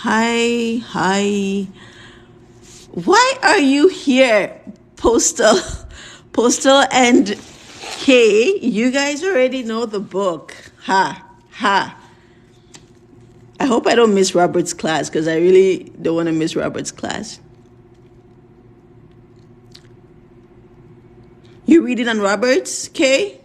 Hi. Why are you here, Postal and Kay? You guys already know the book. Ha. I hope I don't miss Robert's class because I really don't want to miss Robert's class. You reading on Robert's, Kay?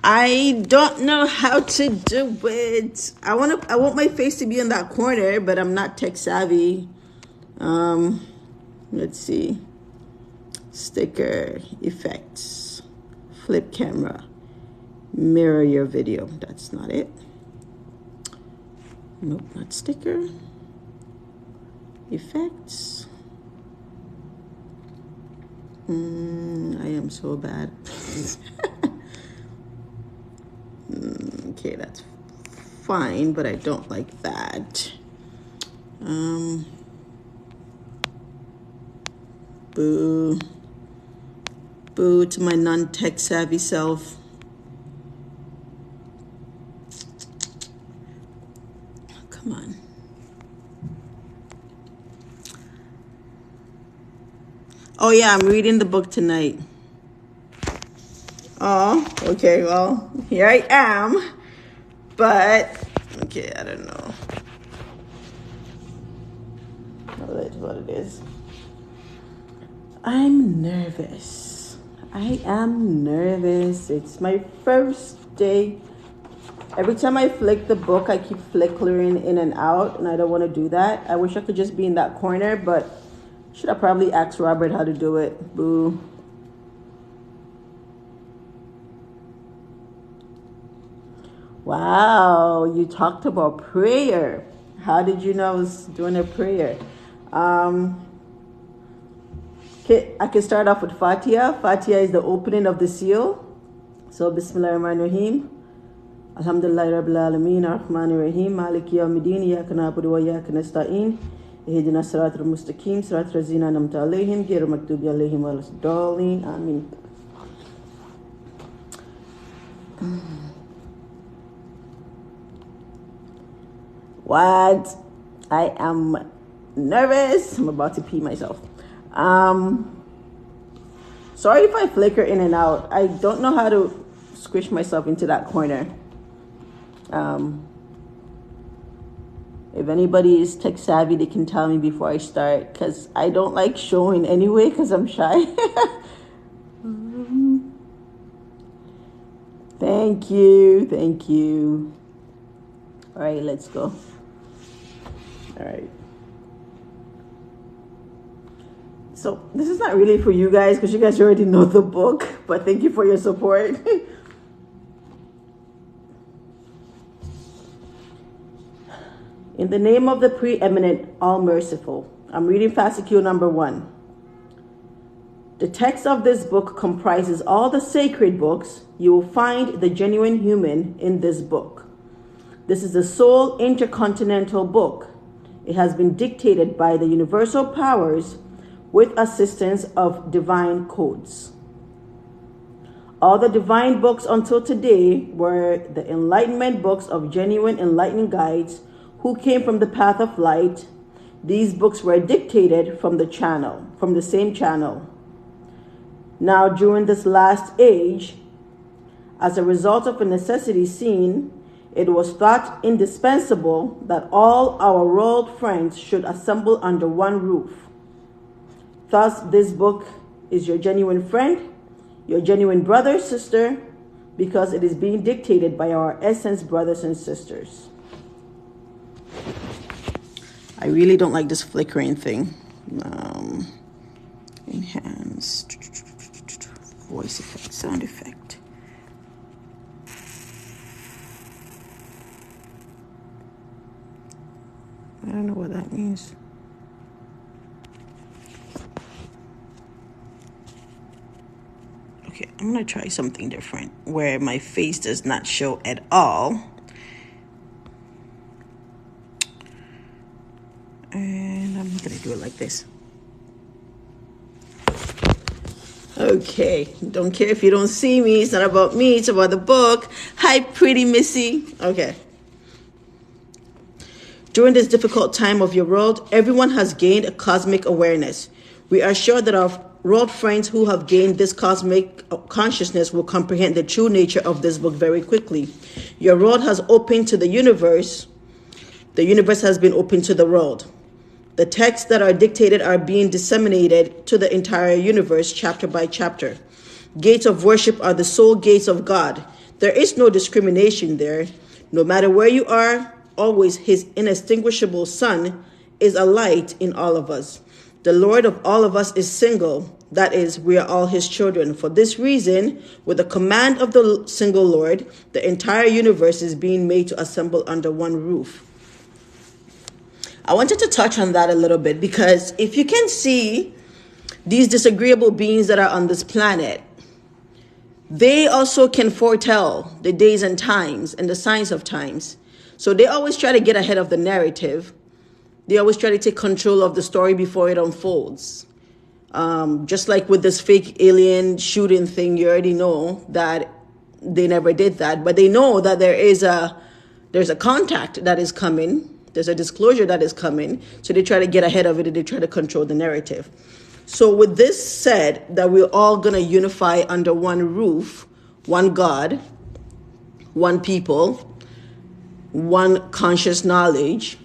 I don't know how to do it. I want my face to be in that corner, but I'm not tech savvy. Let's see. Sticker, effects, flip camera, mirror your video. That's not it. Nope, not sticker. Effects. I am so bad. Okay, that's fine, but I don't like that. Boo to my non-tech savvy self. Come on. Oh yeah, I'm reading the book tonight. Oh, okay, well, here I am. But, okay, I don't know. That's what it is. I'm nervous. I am nervous. It's my first day. Every time I flick the book, I keep flickering in and out, and I don't want to do that. I wish I could just be in that corner, but should have probably asked Robert how to do it. Boo. Wow, you talked about prayer. How did you know I was doing a prayer? Okay, I can start off with Fatiha. Fatiha is the opening of the seal. So, Bismillahirrahmanirrahim. Alhamdulillah Rabbil Alameen, Ar-Rahmanir Rahim, Maliki Yawmiddin, Iyyaka na'budu wa iyyaka nasta'in. Ihdina as-siratal mustaqim, siratal ladzina an'amta 'alaihim, ghayril maghdubi 'alaihim waladdallin. Amin. What? I am nervous. I'm about to pee myself. Sorry if I flicker in and out. I don't know how to squish myself into that corner. If anybody is tech savvy, they can tell me before I start, because I don't like showing anyway because I'm shy. Thank you. All right, let's go. All right. So this is not really for you guys because you guys already know the book, but thank you for your support. In the name of the preeminent, all-merciful, I'm reading Fascicule number 1. The text of this book comprises all the sacred books. You will find the genuine human in this book. This is the sole intercontinental book. It has been dictated by the universal powers with assistance of divine codes. All the divine books until today were the enlightenment books of genuine enlightening guides who came from the path of light. These books were dictated from the same channel. Now, during this last age, as a result of a necessity seen, it was thought indispensable that all our world friends should assemble under one roof. Thus, this book is your genuine friend, your genuine brother, sister, because it is being dictated by our essence brothers and sisters. I really don't like this flickering thing. Enhance, voice effect, sound effect. I don't know what that means. Okay, I'm gonna try something different where my face does not show at all. And I'm gonna do it like this. Okay, don't care if you don't see me. It's not about me, it's about the book. Hi, pretty Missy. Okay. During this difficult time of your world, everyone has gained a cosmic awareness. We are sure that our world friends who have gained this cosmic consciousness will comprehend the true nature of this book very quickly. Your world has opened to the universe. The universe has been opened to the world. The texts that are dictated are being disseminated to the entire universe, chapter by chapter. Gates of worship are the sole gates of God. There is no discrimination there. No matter where you are, always his inextinguishable Son is a light in all of us. The Lord of all of us is single. That is, we are all his children. For this reason, with the command of the single Lord, the entire universe is being made to assemble under one roof. I wanted to touch on that a little bit because if you can see these disagreeable beings that are on this planet, they also can foretell the days and times and the signs of times. So they always try to get ahead of the narrative. They always try to take control of the story before it unfolds. Just like with this fake alien shooting thing, you already know that they never did that. But they know that there's a contact that is coming. There's a disclosure that is coming. So they try to get ahead of it and they try to control the narrative. So with this said, that we're all going to unify under one roof, one God, one people, one conscious knowledge.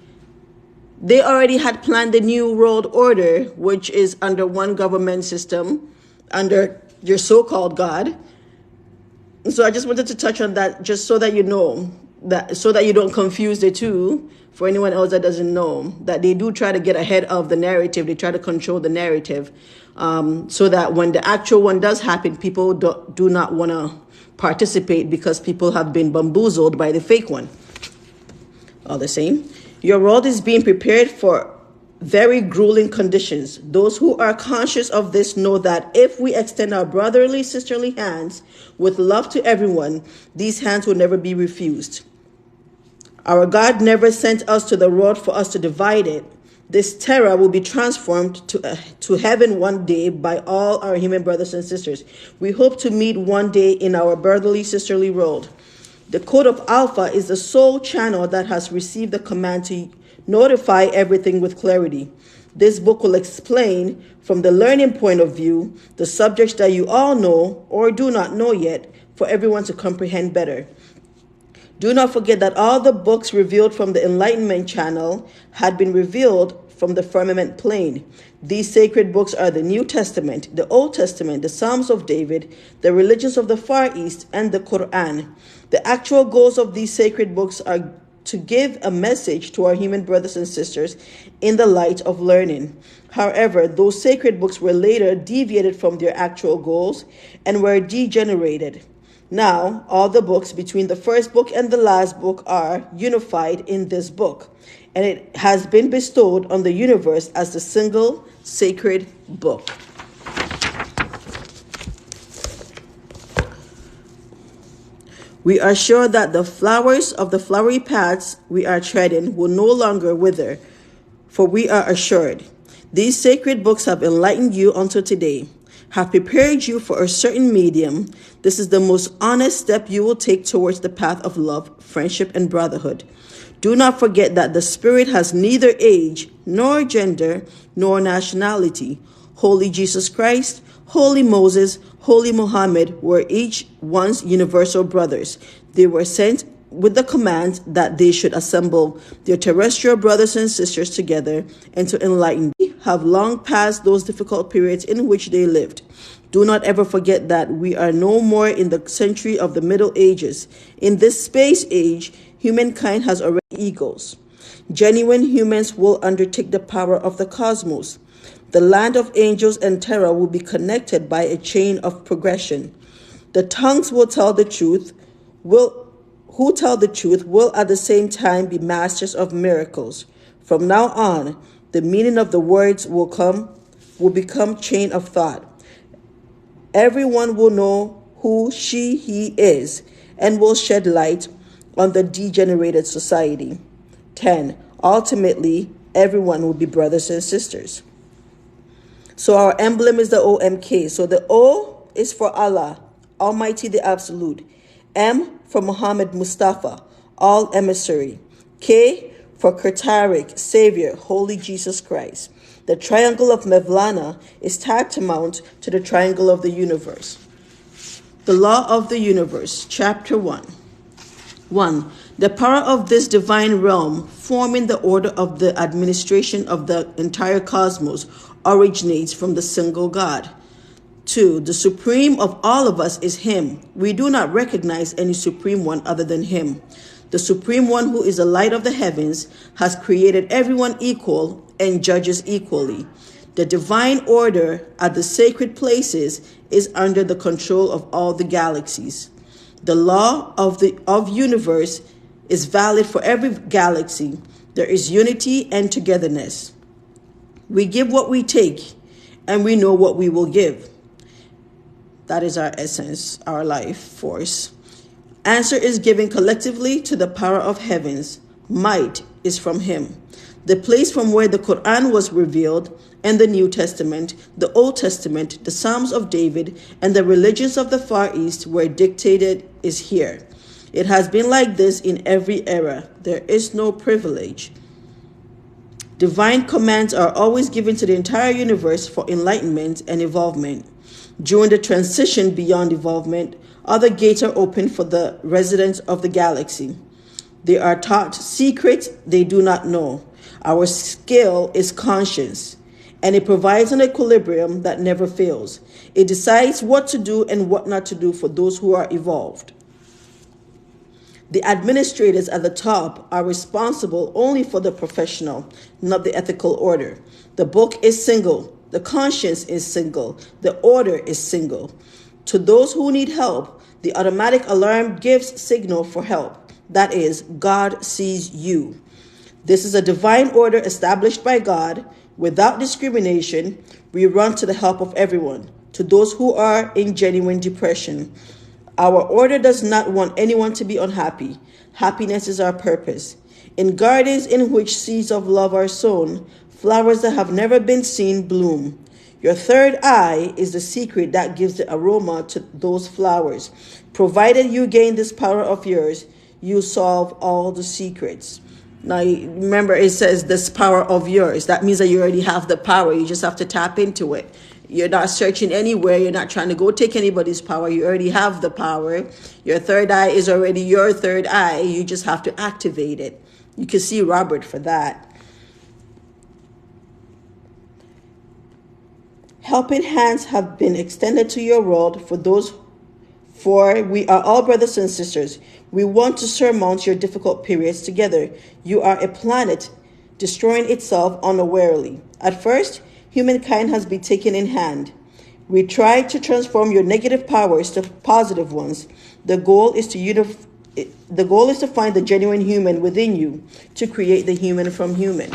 They already had planned the new world order, which is under one government system, under your so-called God. So I just wanted to touch on that just so that you know, that so that you don't confuse the two. For anyone else that doesn't know, that they do try to get ahead of the narrative. They try to control the narrative so that when the actual one does happen, people do not want to participate because people have been bamboozled by the fake one. All the same, your world is being prepared for very grueling conditions. Those who are conscious of this know that if we extend our brotherly, sisterly hands with love to everyone, these hands will never be refused. Our God never sent us to the world for us to divide it. This terror will be transformed to heaven one day by all our human brothers and sisters. We hope to meet one day in our brotherly, sisterly world. The code of Alpha is the sole channel that has received the command to notify everything with clarity. This book will explain, from the learning point of view, the subjects that you all know or do not know yet, for everyone to comprehend better. Do not forget that all the books revealed from the Enlightenment channel had been revealed from the firmament plane. These sacred books are the New Testament, the Old Testament, the Psalms of David, the religions of the Far East, and the Quran. The actual goals of these sacred books are to give a message to our human brothers and sisters in the light of learning. However, those sacred books were later deviated from their actual goals and were degenerated. Now, all the books between the first book and the last book are unified in this book, and it has been bestowed on the universe as the single sacred book. We are sure that the flowers of the flowery paths we are treading will no longer wither, for we are assured. These sacred books have enlightened you until today, have prepared you for a certain medium. This is the most honest step you will take towards the path of love, friendship, and brotherhood. Do not forget that the Spirit has neither age, nor gender, nor nationality. Holy Jesus Christ, Holy Moses, Holy Muhammad were each one's universal brothers. They were sent with the command that they should assemble their terrestrial brothers and sisters together and to enlighten. We have long passed those difficult periods in which they lived. Do not ever forget that we are no more in the century of the Middle Ages. In this space age, humankind has already egos. Genuine humans will undertake the power of the cosmos. The land of angels and terror will be connected by a chain of progression. The tongues will tell the truth, who tell the truth will at the same time be masters of miracles. From now on, the meaning of the words will become chain of thought. Everyone will know who he is and will shed light on the degenerated society. 10. Ultimately, everyone will be brothers and sisters. So our emblem is the OMK. So the O is for Allah, Almighty the Absolute. M for Muhammad Mustafa, all emissary. K for Kurtarik, Savior, Holy Jesus Christ. The triangle of Mevlana is tantamount to the triangle of the universe. The law of the universe, chapter 1. 1. The power of this divine realm, forming the order of the administration of the entire cosmos, originates from the single God. 2. The supreme of all of us is Him. We do not recognize any supreme one other than Him. The supreme one, who is the light of the heavens, has created everyone equal and judges equally. The divine order at the sacred places is under the control of all the galaxies. The law of universe is valid for every galaxy. There is unity and togetherness. We give what we take, and we know what we will give. That is our essence, our life force. Answer is given collectively to the power of heavens. Might is from Him. The place from where the Quran was revealed, and the New Testament, the Old Testament, the Psalms of David, and the religions of the Far East were dictated is here. It has been like this in every era. There is no privilege. Divine commands are always given to the entire universe for enlightenment and evolvement. During the transition beyond evolvement, other gates are opened for the residents of the galaxy. They are taught secrets they do not know. Our skill is conscience, and it provides an equilibrium that never fails. It decides what to do and what not to do for those who are evolved. The administrators at the top are responsible only for the professional, not the ethical order. The book is single. The conscience is single. The order is single. To those who need help, the automatic alarm gives signal for help. That is, God sees you. This is a divine order established by God. Without discrimination, we run to the help of everyone. To those who are in genuine depression, our order does not want anyone to be unhappy. Happiness is our purpose. In gardens in which seeds of love are sown, flowers that have never been seen bloom. Your third eye is the secret that gives the aroma to those flowers. Provided you gain this power of yours, you solve all the secrets. Now, remember, it says this power of yours. That means that you already have the power. You just have to tap into it. You're not searching anywhere. You're not trying to go take anybody's power. You already have the power. Your third eye is already your third eye. You just have to activate it. You can see Robert for that. Helping hands have been extended to your world for we are all brothers and sisters. We want to surmount your difficult periods together. You are a planet destroying itself unawarely. At first, humankind has been taken in hand. We try to transform your negative powers to positive ones. The goal is to find the genuine human within you, to create the human from human.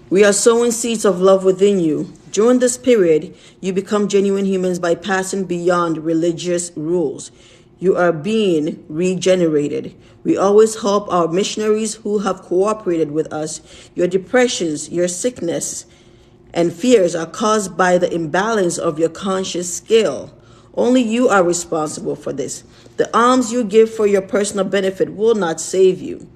We are sowing seeds of love within you. During this period, you become genuine humans by passing beyond religious rules. You are being regenerated. We always help our missionaries who have cooperated with us. Your depressions, your sickness, and fears are caused by the imbalance of your conscious scale. Only you are responsible for this. The alms you give for your personal benefit will not save you.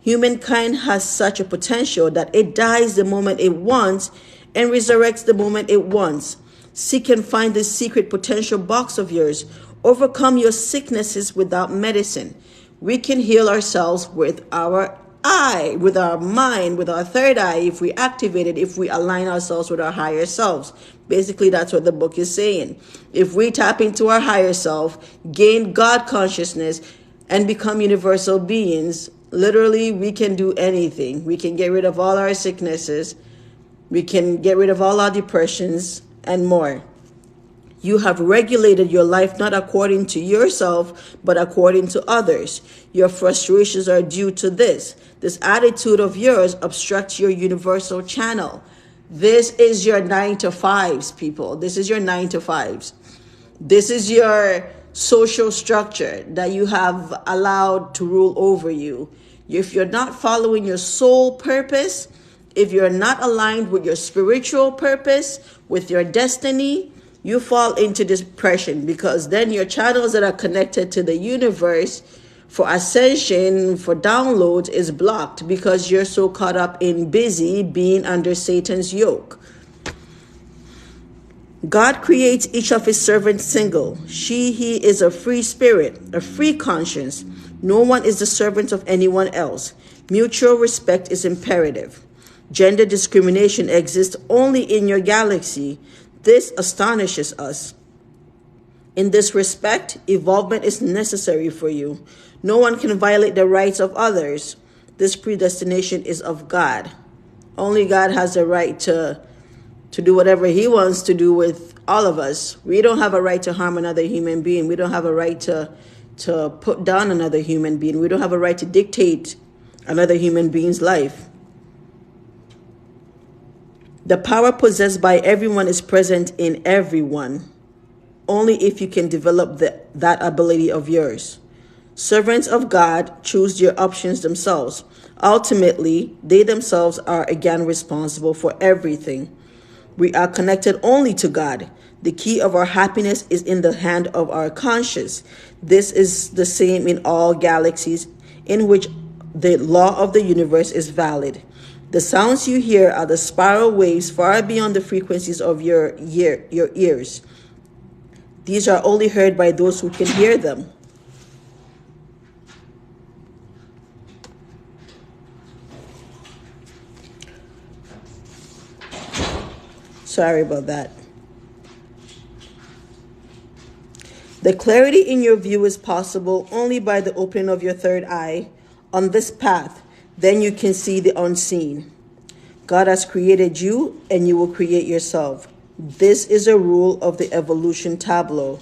Humankind has such a potential that it dies the moment it wants and resurrects the moment it wants. Seek and find this secret potential box of yours. Overcome your sicknesses without medicine. We can heal ourselves with our eye, with our mind, with our third eye, if we activate it, if we align ourselves with our higher selves. Basically, that's what the book is saying. If we tap into our higher self, gain God consciousness, and become universal beings, literally, we can do anything. We can get rid of all our sicknesses. We can get rid of all our depressions and more. You have regulated your life not according to yourself, but according to others. Your frustrations are due to this. This attitude of yours obstructs your universal channel. This is your 9 to 5s, people. This is your 9 to 5s. This is your social structure that you have allowed to rule over you. If you're not following your soul purpose, if you're not aligned with your spiritual purpose, with your destiny, you fall into depression, because then your channels that are connected to the universe for ascension, for downloads is blocked because you're so caught up in busy being under Satan's yoke. God creates each of his servants single. He is a free spirit, a free conscience. No one is the servant of anyone else. Mutual respect is imperative. Gender discrimination exists only in your galaxy. This astonishes us. In this respect, evolvement is necessary for you. No one can violate the rights of others. This predestination is of God. Only God has the right to do whatever he wants to do with all of us. We don't have a right to harm another human being. We don't have a right to put down another human being. We don't have a right to dictate another human being's life. The power possessed by everyone is present in everyone, only if you can develop that ability of yours. Servants of God choose their options themselves. Ultimately, they themselves are again responsible for everything. We are connected only to God. The key of our happiness is in the hand of our conscience. This is the same in all galaxies in which the law of the universe is valid. The sounds you hear are the spiral waves far beyond the frequencies of your ears. These are only heard by those who can hear them. Sorry about that. The clarity in your view is possible only by the opening of your third eye. On this path, then you can see the unseen. God has created you, and you will create yourself. This is a rule of the evolution tableau.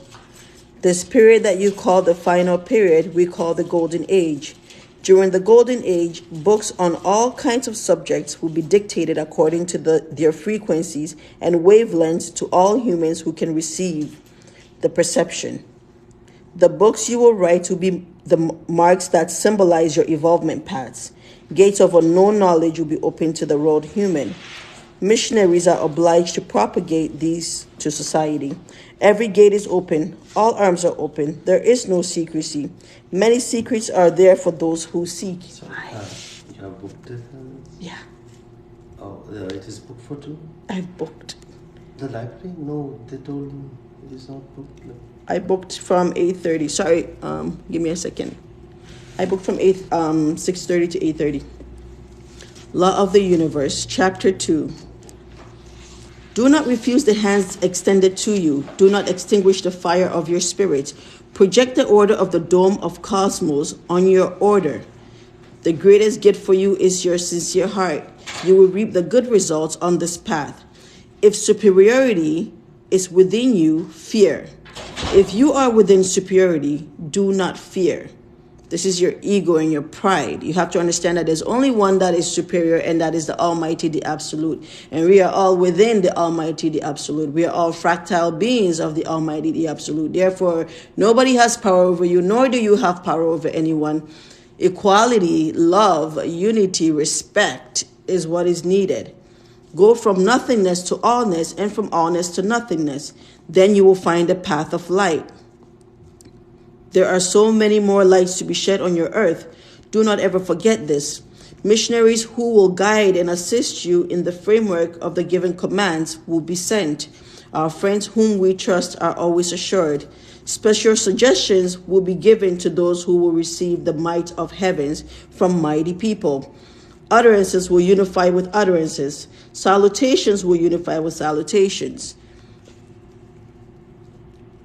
This period that you call the final period, we call the golden age. During the golden age, books on all kinds of subjects will be dictated according to their frequencies and wavelengths to all humans who can receive the perception. The books you will write will be the marks that symbolize your evolvement paths. Gates of unknown knowledge will be open to the world human. Missionaries are obliged to propagate these to society. Every gate is open. All arms are open. There is no secrecy. Many secrets are there for those who seek. So, you have booked it? Yeah. Oh, it is booked for two? I booked. The library? No, they told me it is not booked. I booked from 8:30. Sorry, give me a second. I booked from 6:30 to 8:30. Law of the Universe, Chapter 2. Do not refuse the hands extended to you. Do not extinguish the fire of your spirit. Project the order of the dome of cosmos on your order. The greatest gift for you is your sincere heart. You will reap the good results on this path. If superiority is within you, fear. If you are within superiority, do not fear. This is your ego and your pride. You have to understand that there's only one that is superior, and that is the Almighty, the Absolute. And we are all within the Almighty, the Absolute. We are all fractal beings of the Almighty, the Absolute. Therefore, nobody has power over you, nor do you have power over anyone. Equality, love, unity, respect is what is needed. Go from nothingness to allness, and from allness to nothingness. Then you will find the path of light. There are so many more lights to be shed on your earth. Do not ever forget this. Missionaries who will guide and assist you in the framework of the given commands will be sent. Our friends whom we trust are always assured. Special suggestions will be given to those who will receive the might of heavens from mighty people. Utterances will unify with utterances. Salutations will unify with salutations.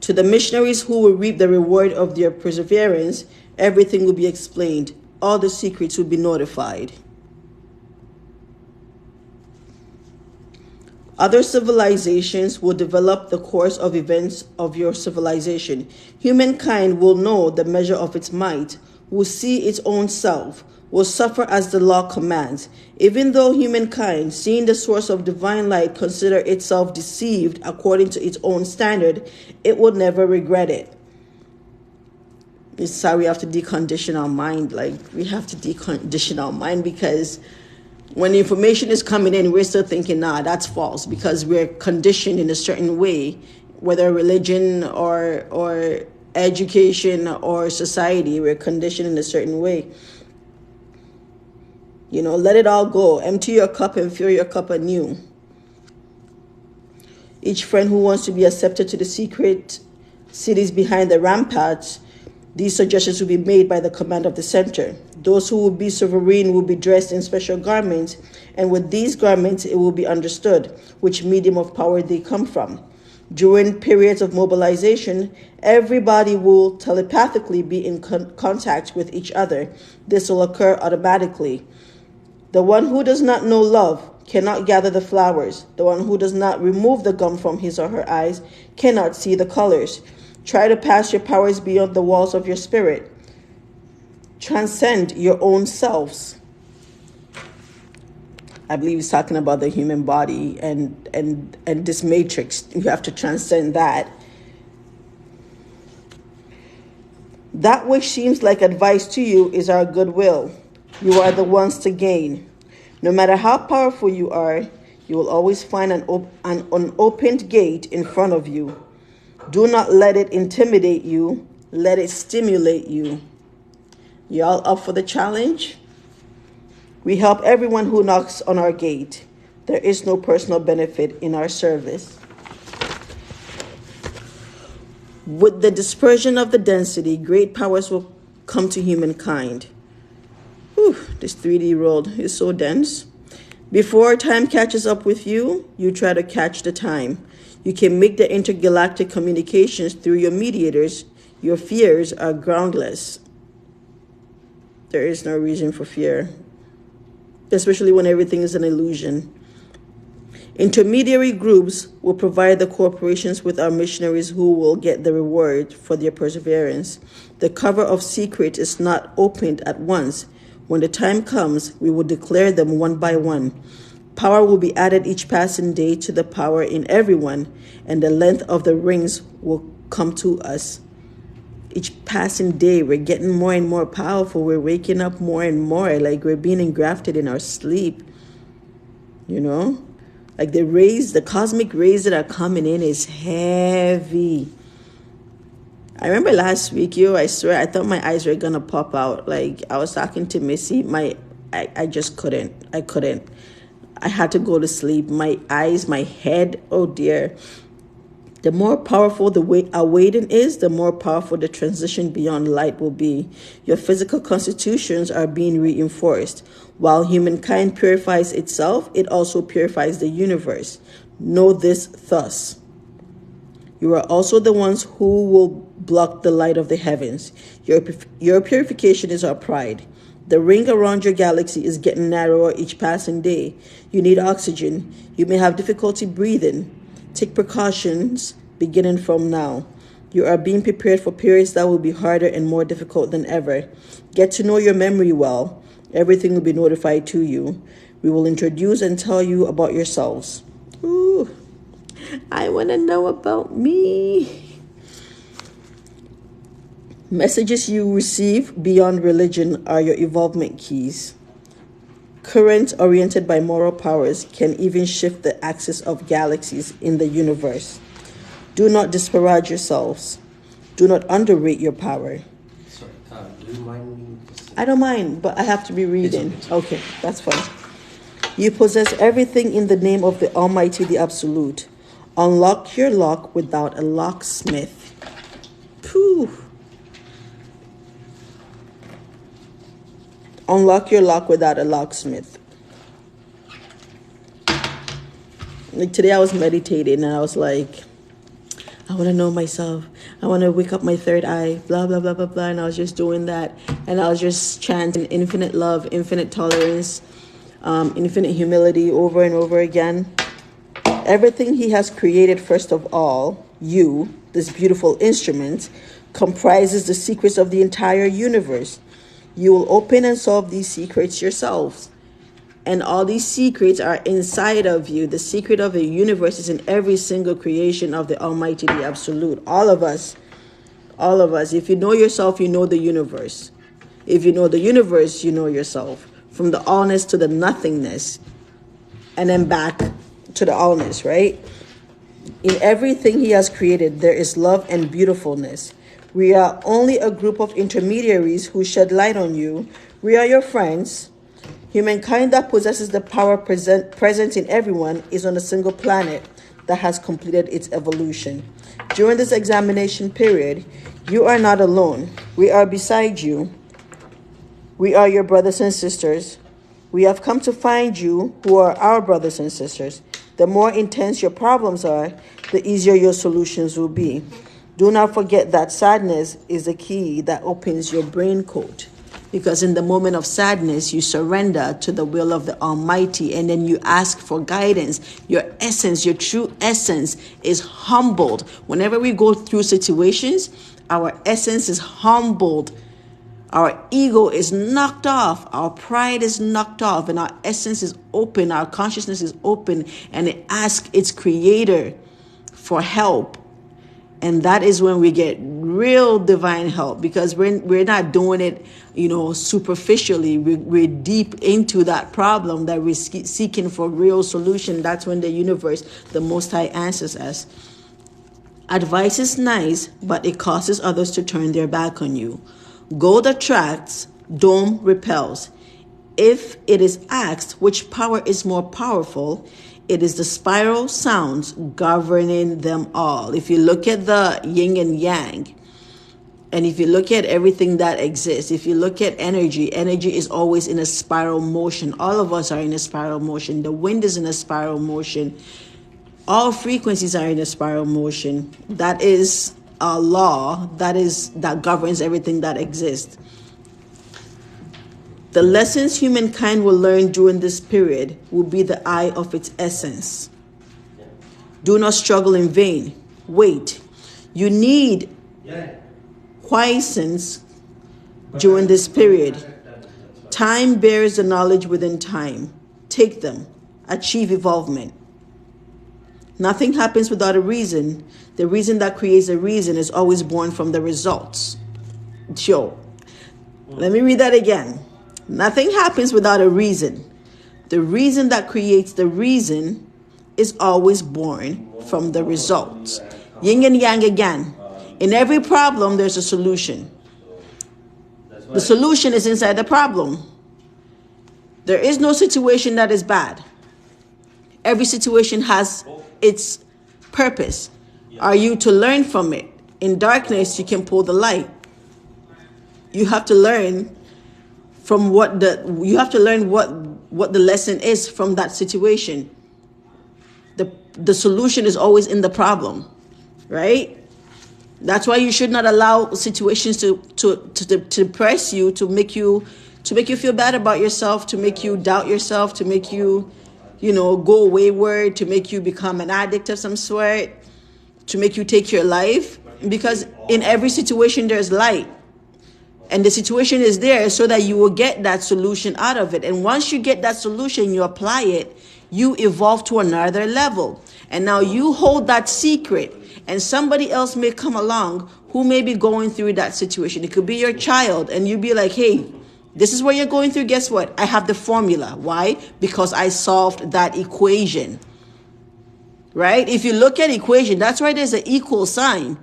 To the missionaries who will reap the reward of their perseverance, everything will be explained. All the secrets will be notified. Other civilizations will develop the course of events of your civilization. Humankind will know the measure of its might, will see its own self, will suffer as the law commands. Even though humankind, seeing the source of divine light, consider itself deceived according to its own standard, it will never regret it. This is how we have to decondition our mind. We have to decondition our mind, because when the information is coming in, we're still thinking, nah, that's false, because we're conditioned in a certain way, whether religion or education or society. We're conditioned in a certain way. You know, let it all go. Empty your cup and fill your cup anew. Each friend who wants to be accepted to the secret cities behind the ramparts, these suggestions will be made by the command of the center. Those who will be sovereign will be dressed in special garments, and with these garments it will be understood which medium of power they come from. During periods of mobilization, everybody will telepathically be in contact with each other. This will occur automatically. The one who does not know love cannot gather the flowers. The one who does not remove the gum from his or her eyes cannot see the colors. Try to pass your powers beyond the walls of your spirit. Transcend your own selves. I believe he's talking about the human body and this matrix. You have to transcend that. That which seems like advice to you is our goodwill. You are the ones to gain. No matter how powerful you are, you will always find an unopened gate in front of you. Do not let it intimidate you. Let it stimulate you. Y'all up for the challenge? We help everyone who knocks on our gate. There is no personal benefit in our service. With the dispersion of the density, great powers will come to humankind. Whew, this 3D world is so dense. Before time catches up with you, you try to catch the time. You can make the intergalactic communications through your mediators. Your fears are groundless. There is no reason for fear, especially when everything is an illusion. Intermediary groups will provide the corporations with our missionaries who will get the reward for their perseverance. The cover of secret is not opened at once. When the time comes, we will declare them one by one. Power will be added each passing day to the power in everyone, and the length of the rings will come to us. Each passing day, we're getting more and more powerful. We're waking up more and more, like we're being engrafted in our sleep. You know? Like the cosmic rays that are coming in is heavy. I remember last week, I swear, I thought my eyes were going to pop out. Like, I was talking to Missy. I just couldn't. I couldn't. I had to go to sleep. My eyes, my head, oh dear. The more powerful our waiting is, the more powerful the transition beyond light will be. Your physical constitutions are being reinforced. While humankind purifies itself, it also purifies the universe. Know this thus. You are also the ones who will block the light of the heavens. Your purification is our pride. The ring around your galaxy is getting narrower each passing day. You need oxygen. You may have difficulty breathing. Take precautions beginning from now. You are being prepared for periods that will be harder and more difficult than ever. Get to know your memory well. Everything will be notified to you. We will introduce and tell you about yourselves. Ooh, I want to know about me. Messages you receive beyond religion are your evolvement keys. Currents oriented by moral powers can even shift the axis of galaxies in the universe. Do not disparage yourselves. Do not underrate your power. Sorry, do you mind me? I don't mind, but I have to be reading. Okay, that's fine. You possess everything in the name of the Almighty, the Absolute. Unlock your lock without a locksmith. Phew. Unlock your lock without a locksmith. Like today I was meditating and I was like, I want to know myself. I want to wake up my third eye, blah, blah, blah, blah, blah. And I was just doing that. And I was just chanting infinite love, infinite tolerance, infinite humility over and over again. Everything he has created, first of all, you, this beautiful instrument, comprises the secrets of the entire universe. You will open and solve these secrets yourselves. And all these secrets are inside of you. The secret of the universe is in every single creation of the Almighty, the Absolute. All of us. All of us. If you know yourself, you know the universe. If you know the universe, you know yourself. From the allness to the nothingness. And then back to the allness, right? In everything he has created, there is love and beautifulness. We are only a group of intermediaries who shed light on you. We are your friends. Humankind that possesses the power present in everyone is on a single planet that has completed its evolution. During this examination period, you are not alone. We are beside you. We are your brothers and sisters. We have come to find you who are our brothers and sisters. The more intense your problems are, the easier your solutions will be. Do not forget that sadness is the key that opens your brain code. Because in the moment of sadness, you surrender to the will of the Almighty, and then you ask for guidance. Your essence, your true essence is humbled. Whenever we go through situations, our essence is humbled. Our ego is knocked off. Our pride is knocked off, and our essence is open. Our consciousness is open, and it asks its creator for help. And that is when we get real divine help, because we're not doing it, superficially. We're deep into that problem that we're seeking for real solution. That's when the universe, the Most High, answers us. Advice is nice, but it causes others to turn their back on you. Gold attracts, dome repels. If it is asked which power is more powerful, it is the spiral sounds governing them all. If you look at the yin and yang, and if you look at everything that exists, if you look at energy is always in a spiral motion. All of us are in a spiral motion. The wind is in a spiral motion. All frequencies are in a spiral motion. That is a law that governs everything that exists. The lessons humankind will learn during this period will be the eye of its essence. Do not struggle in vain. Wait. You need quiescence during this period. Time bears the knowledge within time. Take them. Achieve evolvement. Nothing happens without a reason. The reason that creates a reason is always born from the results. Let me read that again. Nothing happens without a reason. The reason that creates the reason is always born from the results. Yin and yang again. In every problem, there's a solution. The solution is inside the problem. There is no situation that is bad. Every situation has its purpose. Are you to learn from it? In darkness, you can pull the light. You have to learn from what the lesson is from that situation. The solution is always in the problem, right? That's why you should not allow situations to depress you, to make you feel bad about yourself, to make you doubt yourself, to make you, go wayward, to make you become an addict of some sort, to make you take your life. Because in every situation there's light. And the situation is there so that you will get that solution out of it. And once you get that solution, you apply it, you evolve to another level. And now you hold that secret, and somebody else may come along who may be going through that situation. It could be your child, and you'd be like, hey, this is what you're going through. Guess what? I have the formula. Why? Because I solved that equation. Right? If you look at equation, that's why there's an equal sign.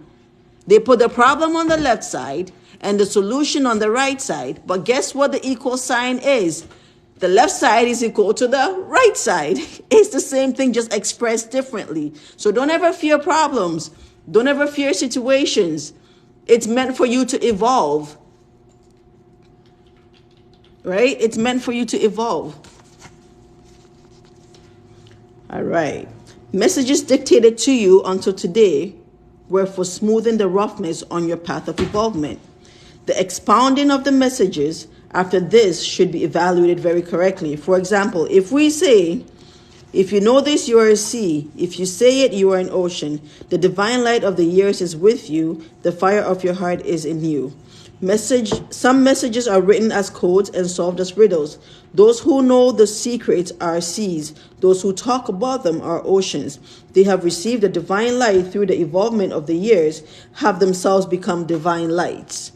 They put the problem on the left side and the solution on the right side. But guess what the equal sign is? The left side is equal to the right side. It's the same thing, just expressed differently. So don't ever fear problems. Don't ever fear situations. It's meant for you to evolve. Right? It's meant for you to evolve. All right. Messages dictated to you until today were for smoothing the roughness on your path of evolvement. The expounding of the messages after this should be evaluated very correctly. For example, if we say, if you know this, you are a sea. If you say it, you are an ocean. The divine light of the years is with you. The fire of your heart is in you. Some messages are written as codes and solved as riddles. Those who know the secrets are seas. Those who talk about them are oceans. They have received the divine light through the evolvement of the years, have themselves become divine lights.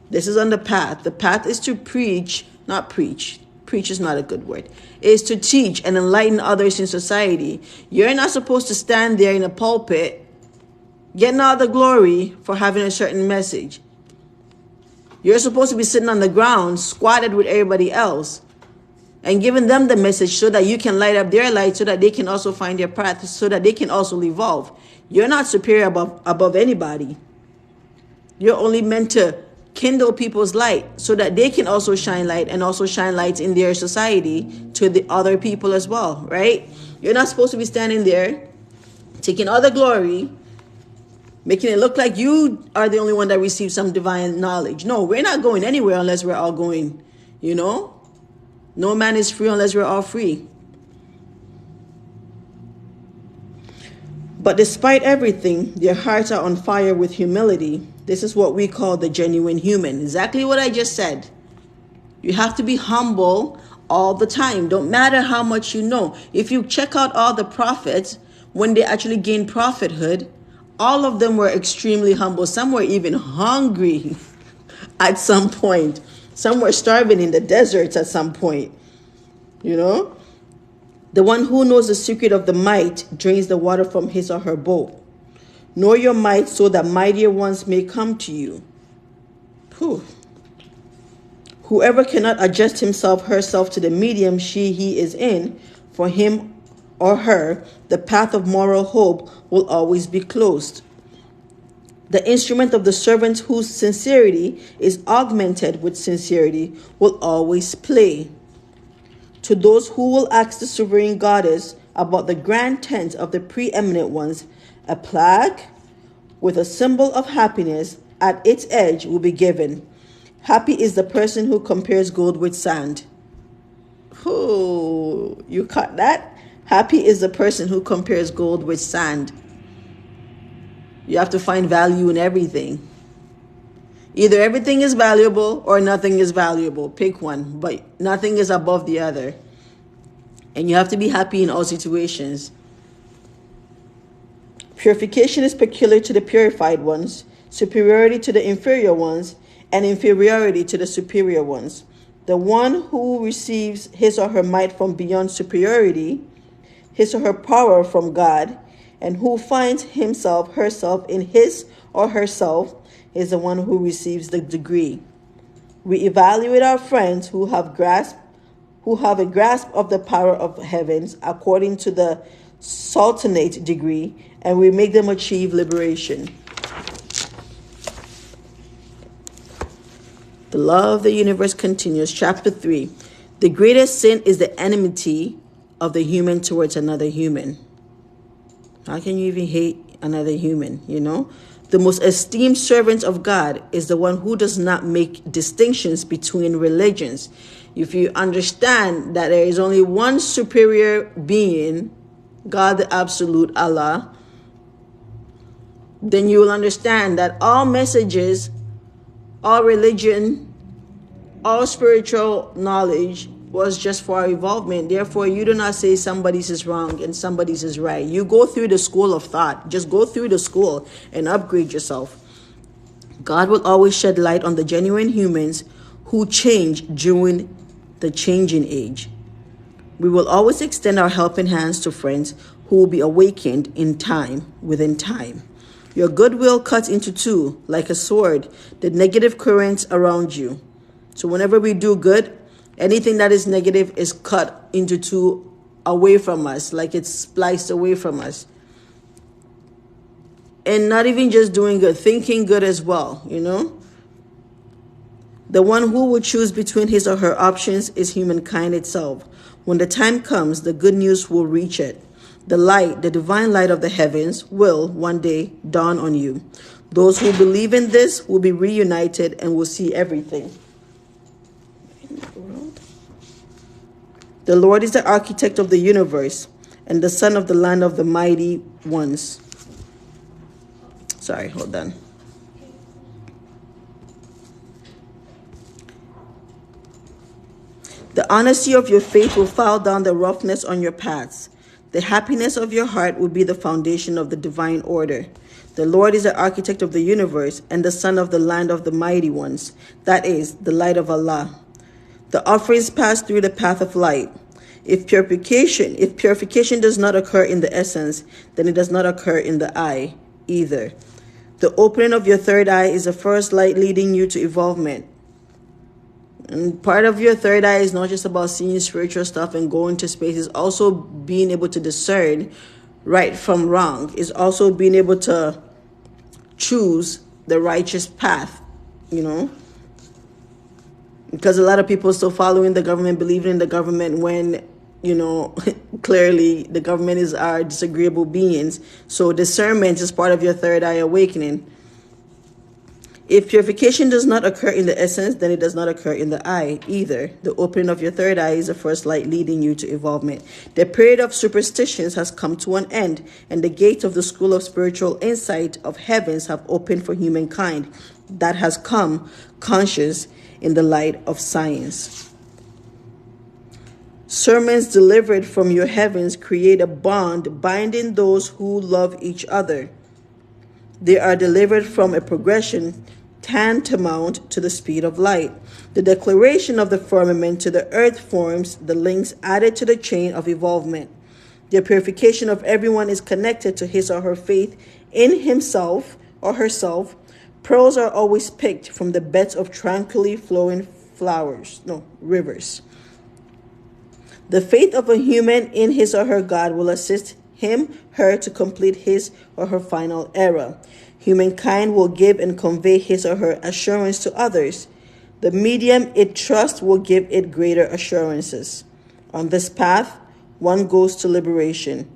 This is on the path. The path is to preach, not preach. Preach is not a good word. It is to teach and enlighten others in society. You're not supposed to stand there in a pulpit getting all the glory for having a certain message. You're supposed to be sitting on the ground, squatted with everybody else, and giving them the message so that you can light up their light, so that they can also find their path, so that they can also evolve. You're not superior above anybody. You're only meant to kindle people's light so that they can also shine light and also shine lights in their society to the other people as well, right? You're not supposed to be standing there taking all the glory, making it look like you are the only one that received some divine knowledge. No, we're not going anywhere unless we're all going, No man is free unless we're all free. But despite everything, their hearts are on fire with humility. This is what we call the genuine human. Exactly what I just said. You have to be humble all the time. Don't matter how much you know. If you check out all the prophets, when they actually gained prophethood, all of them were extremely humble. Some were even hungry at some point. Some were starving in the deserts at some point. The one who knows the secret of the might drains the water from his or her bowl. Know your might so that mightier ones may come to you. Whoever cannot adjust himself, herself to the medium he is in, for him or her, the path of moral hope will always be closed. The instrument of the servant whose sincerity is augmented with sincerity will always play. To those who will ask the sovereign goddess about the grand tent of the preeminent ones, a plaque with a symbol of happiness at its edge will be given. Happy is the person who compares gold with sand. You caught that? Happy is the person who compares gold with sand. You have to find value in everything. Either everything is valuable or nothing is valuable. Pick one, but nothing is above the other. And you have to be happy in all situations. Purification is peculiar to the purified ones, superiority to the inferior ones, and inferiority to the superior ones. The one who receives his or her might from beyond superiority, his or her power from God, and who finds himself, herself in his or herself, is the one who receives the degree. We evaluate our friends who have a grasp of the power of heavens according to the sultanate degree, and we make them achieve liberation. The law of the universe continues. Chapter 3. The greatest sin is the enmity of the human towards another human. How can you even hate another human, The most esteemed servant of God is the one who does not make distinctions between religions. If you understand that there is only one superior being, God the Absolute, Allah, then you will understand that all messages, all religion, all spiritual knowledge was just for our evolvement. Therefore, you do not say somebody's is wrong and somebody's is right. You go through the school of thought. Just go through the school and upgrade yourself. God will always shed light on the genuine humans who change during the changing age. We will always extend our helping hands to friends who will be awakened within time. Your goodwill cuts into two, like a sword, the negative currents around you. So whenever we do good, anything that is negative is cut into two away from us, like it's spliced away from us. And not even just doing good, thinking good as well, The one who will choose between his or her options is humankind itself. When the time comes, the good news will reach it. The light, the divine light of the heavens, will one day dawn on you. Those who believe in this will be reunited and will see everything. The Lord is the architect of the universe and the son of the land of the mighty ones. Sorry, hold on. The honesty of your faith will file down the roughness on your paths. The happiness of your heart will be the foundation of the divine order. The Lord is the architect of the universe and the son of the land of the mighty ones. That is, the light of Allah. The offerings pass through the path of light. If purification does not occur in the essence, then it does not occur in the eye either. The opening of your third eye is the first light leading you to evolvement. And part of your third eye is not just about seeing spiritual stuff and going to space. It's also being able to discern right from wrong. It's also being able to choose the righteous path, Because a lot of people are still following the government, believing in the government when, clearly the government are disagreeable beings. So discernment is part of your third eye awakening. If purification does not occur in the essence, then it does not occur in the eye either. The opening of your third eye is the first light leading you to evolvement. The period of superstitions has come to an end, and the gates of the school of spiritual insight of heavens have opened for humankind that has come conscious in the light of science. Sermons delivered from your heavens create a bond binding those who love each other. They are delivered from a progression tantamount to the speed of light. The declaration of the firmament to the earth forms the links added to the chain of evolvement. The purification of everyone is connected to his or her faith in himself or herself. Pearls are always picked from the beds of tranquilly flowing rivers. The faith of a human in his or her God will assist him, her to complete his or her final era. Humankind will give and convey his or her assurance to others. The medium it trusts will give it greater assurances. On this path, one goes to liberation.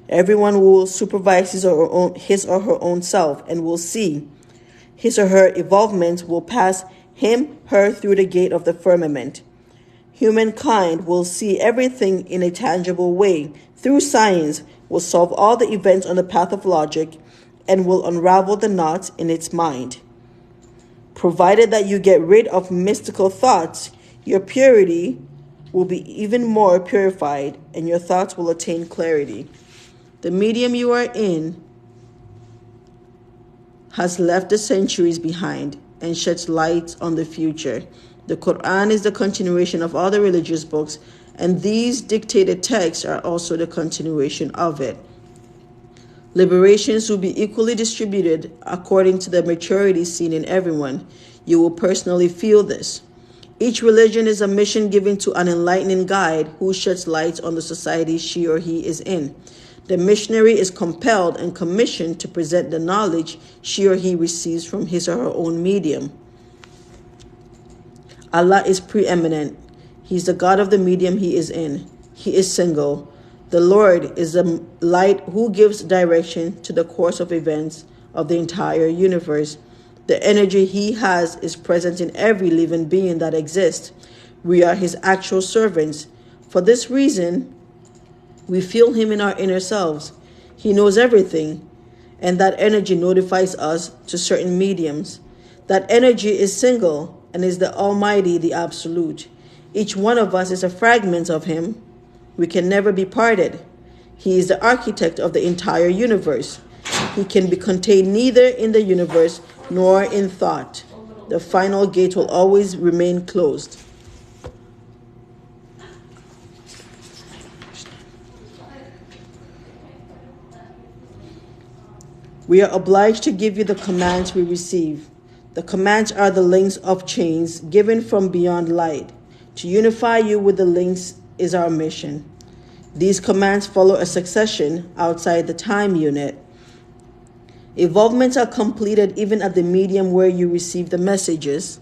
Everyone will supervise his or her own self and will see. His or her evolvement will pass him, her through the gate of the firmament. Humankind will see everything in a tangible way. Through science, will solve all the events on the path of logic and will unravel the knots in its mind. Provided that you get rid of mystical thoughts, your purity will be even more purified and your thoughts will attain clarity. The medium you are in has left the centuries behind and sheds light on the future. The Quran is the continuation of all the religious books, and these dictated texts are also the continuation of it. Liberations will be equally distributed according to the maturity seen in everyone. You will personally feel this. Each religion is a mission given to an enlightening guide who sheds light on the society she or he is in. The missionary is compelled and commissioned to present the knowledge she or he receives from his or her own medium. Allah is preeminent. He is the God of the medium he is in. He is single. The Lord is the light who gives direction to the course of events of the entire universe. The energy he has is present in every living being that exists. We are his actual servants. For this reason, we feel him in our inner selves. He knows everything, and that energy notifies us to certain mediums. That energy is single and is the Almighty, the Absolute. Each one of us is a fragment of him. We can never be parted. He is the architect of the entire universe. He can be contained neither in the universe nor in thought. The final gate will always remain closed. We are obliged to give you the commands we receive. The commands are the links of chains given from beyond light. To unify you with the links is our mission. These commands follow a succession outside the time unit. Evolvements are completed even at the medium where you receive the messages.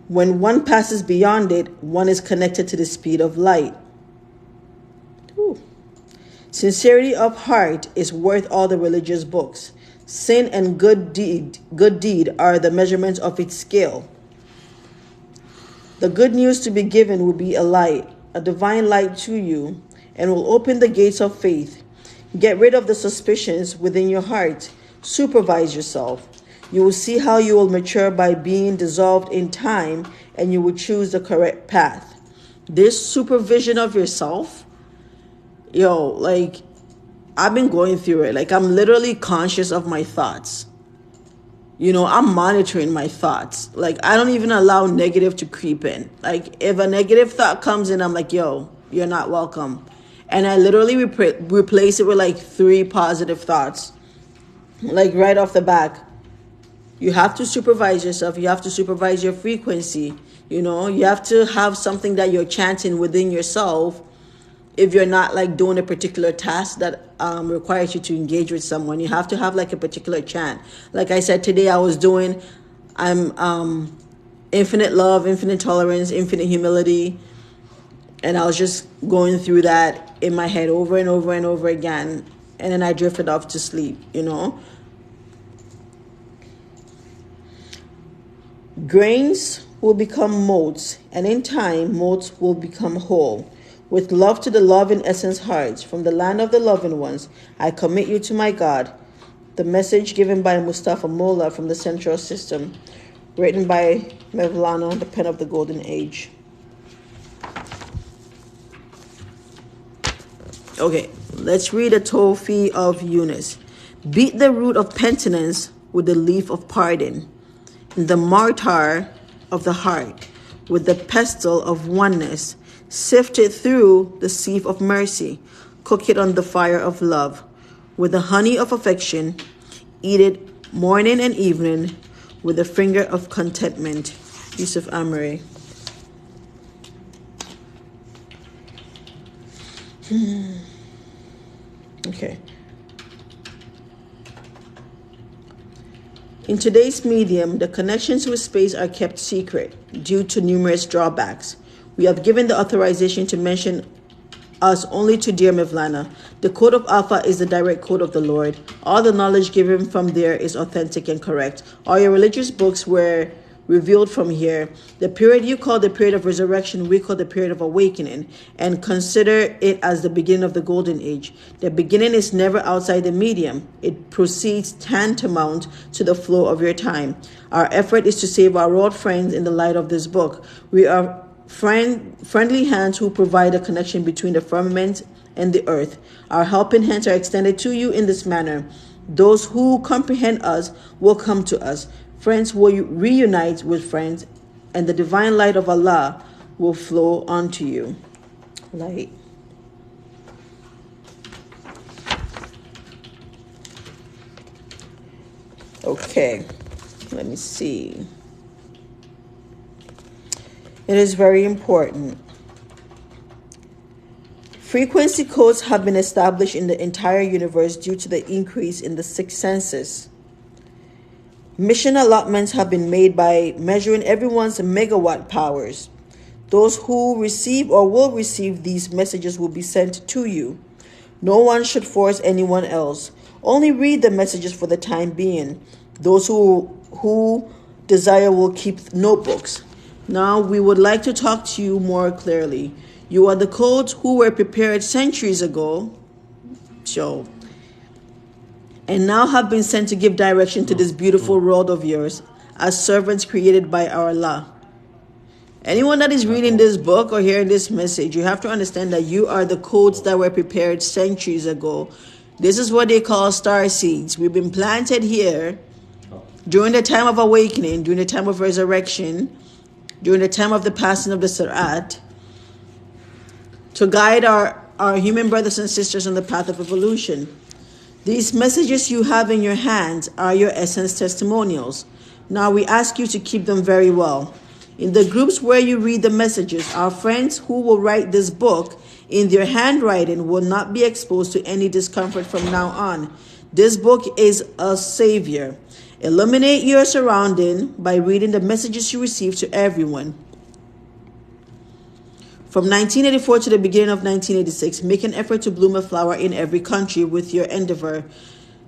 When one passes beyond it, one is connected to the speed of light. Sincerity of heart is worth all the religious books. Sin and good deed are the measurements of its scale. The good news to be given will be a light, a divine light to you, and will open the gates of faith. Get rid of the suspicions within your heart. Supervise yourself. You will see how you will mature by being dissolved in time, and you will choose the correct path. This supervision of yourself, I've been going through it. I'm literally conscious of my thoughts. I'm monitoring my thoughts. I don't even allow negative to creep in. If a negative thought comes in, I'm like, you're not welcome. And I literally replace it with 3 positive thoughts. like right off the back. You have to supervise yourself. You have to supervise your frequency. You know, you have to have something that you're chanting within yourself. If you're not like doing a particular task that requires you to engage with someone, you have to have like a particular chant. Like I said today, I'm infinite love, infinite tolerance, infinite humility. And I was just going through that in my head over and over and over again. And then I drifted off to sleep, you know. Grains will become motes, and in time, motes will become whole. With love to the loving essence hearts, from the land of the loving ones, I commit you to my God. The message given by Mustafa Mola from the Central System, written by Mevlana, the pen of the Golden Age. Okay, let's read a Tawfi of Yunus. Beat the root of penitence with the leaf of pardon, the mortar of the heart with the pestle of oneness. Sift it through the sieve of mercy. Cook it on the fire of love. With the honey of affection, eat it morning and evening with the finger of contentment. Yusuf Amri. Okay. In today's medium, the connections with space are kept secret due to numerous drawbacks. We have given the authorization to mention us only to dear Mevlana. The code of Alpha is the direct code of the Lord. All the knowledge given from there is authentic and correct. All your religious books were revealed from here. The period you call the period of resurrection, we call the period of awakening, and consider it as the beginning of the golden age. The beginning is never outside the medium. It proceeds tantamount to the flow of your time. Our effort is to save our world friends in the light of this book. We are friendly hands who provide a connection between the firmament and the earth. Our helping hands are extended to you in this manner. Those who comprehend us will come to us. Friends will reunite with friends, and the divine light of Allah will flow onto you. Light. Okay, let me see. It is very important. Frequency codes have been established in the entire universe due to the increase in the six senses. Mission allotments have been made by measuring everyone's megawatt powers. Those who receive or will receive these messages will be sent to you. No one should force anyone else. Only read the messages for the time being. Those who desire will keep notebooks. Now we would like to talk to you more clearly. You are the codes who were prepared centuries ago. And now have been sent to give direction to this beautiful world of yours as servants created by our Allah. Anyone that is reading this book or hearing this message, you have to understand that you are the codes that were prepared centuries ago. This is what they call star seeds. We've been planted here during the time of awakening, during the time of resurrection, during the time of the passing of the Sirat, to guide our human brothers and sisters on the path of evolution. These messages you have in your hands are your essence testimonials. Now we ask you to keep them very well. In the groups where you read the messages, our friends who will write this book in their handwriting will not be exposed to any discomfort from now on. This book is a savior. Illuminate your surrounding by reading the messages you receive to everyone. From 1984 to the beginning of 1986, make an effort to bloom a flower in every country with your endeavor.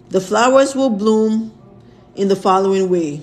The flowers will bloom in the following way.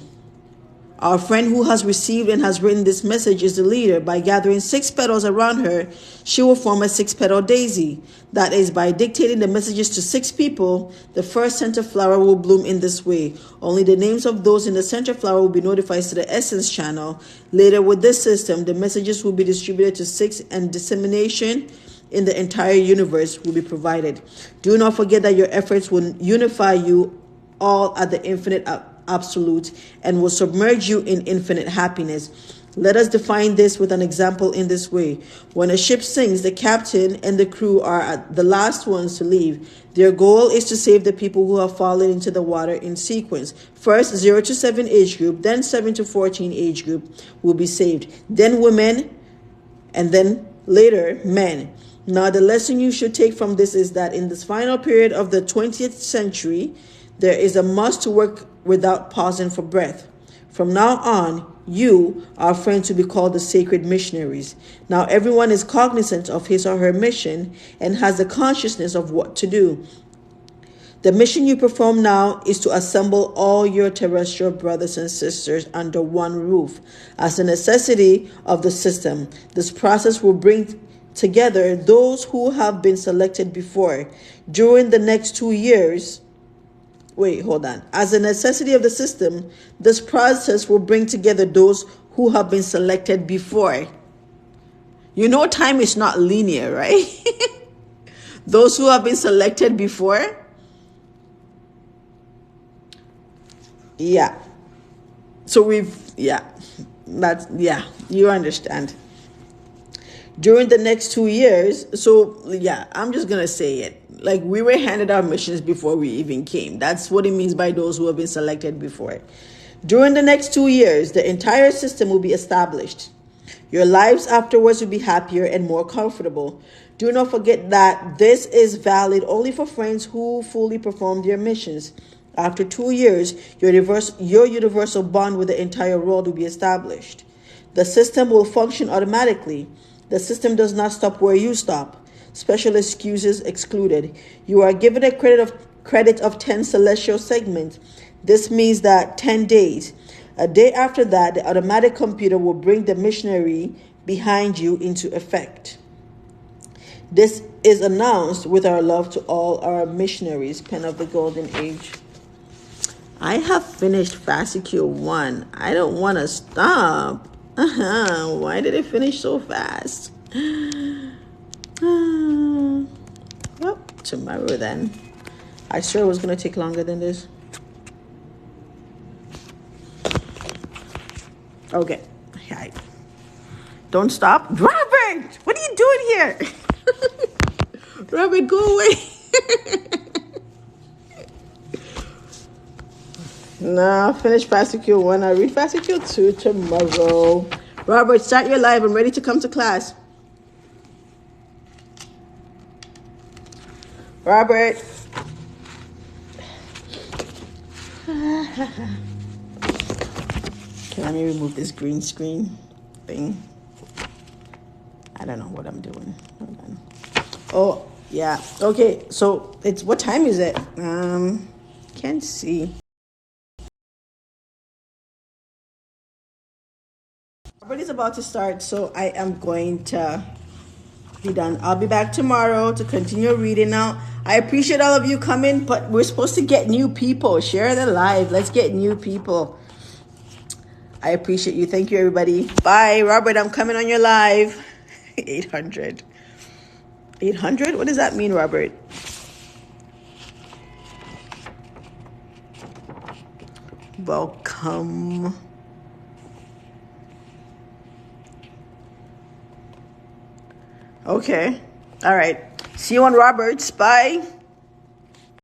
Our friend who has received and has written this message is the leader. By gathering 6 petals around her, she will form a 6-petal daisy. That is, by dictating the messages to 6 people, the first center flower will bloom in this way. Only the names of those in the center flower will be notified to the Essence channel. Later, with this system, the messages will be distributed to 6 and dissemination in the entire universe will be provided. Do not forget that your efforts will unify you all at the infinite absolute and will submerge you in infinite happiness. Let us define this with an example in this way. When a ship sinks, the captain and the crew are the last ones to leave. Their goal is to save the people who have fallen into the water in sequence. First, 0 to 7 age group, then 7 to 14 age group will be saved. Then women, and then later men. Now, the lesson you should take from this is that in this final period of the 20th century, there is a must to work without pausing for breath. From now on, you are friends to be called the sacred missionaries. Now everyone is cognizant of his or her mission and has the consciousness of what to do. The mission you perform now is to assemble all your terrestrial brothers and sisters under one roof. As a necessity of the system, this process will bring together those who have been selected before. During the next 2 years, As a necessity of the system, this process will bring together those who have been selected before. You know, time is not linear, right? Those who have been selected before. Yeah. So you understand. During the next 2 years, I'm just going to say it. Like, we were handed our missions before we even came. That's what it means by those who have been selected before. During the next 2 years, the entire system will be established. Your lives afterwards will be happier and more comfortable. Do not forget that this is valid only for friends who fully perform their missions. After 2 years, your universal bond with the entire world will be established. The system will function automatically. The system does not stop where you stop. Special excuses excluded. You are given a credit of 10 celestial segments. This means that 10 days. A day after that, the automatic computer will bring the missionary behind you into effect. This is announced with our love to all our missionaries. Pen of the Golden Age. I have finished Fascicule 1. I don't want to stop. Why did it finish so fast? Well, tomorrow then. I sure it was going to take longer than this. Okay. Right. Don't stop. Robert! What are you doing here? Robert, go away. No, finish Fascicule 1. I'll read Fascicule 2 tomorrow. Robert, start your live. I'm ready to come to class. Robert. Okay, let me remove this green screen thing. I don't know what I'm doing. Hold on. Oh, yeah. Okay, so what time is it? Can't see. Robert is about to start, so I am going to be done. I'll be back tomorrow to continue reading. Now, I appreciate all of you coming, but we're supposed to get new people. Share the live. Let's get new people. I appreciate you. Thank you, everybody. Bye. Robert, I'm coming on your live. 800. 800? What does that mean, Robert? Welcome. Okay. All right. See you on Roberts. Bye.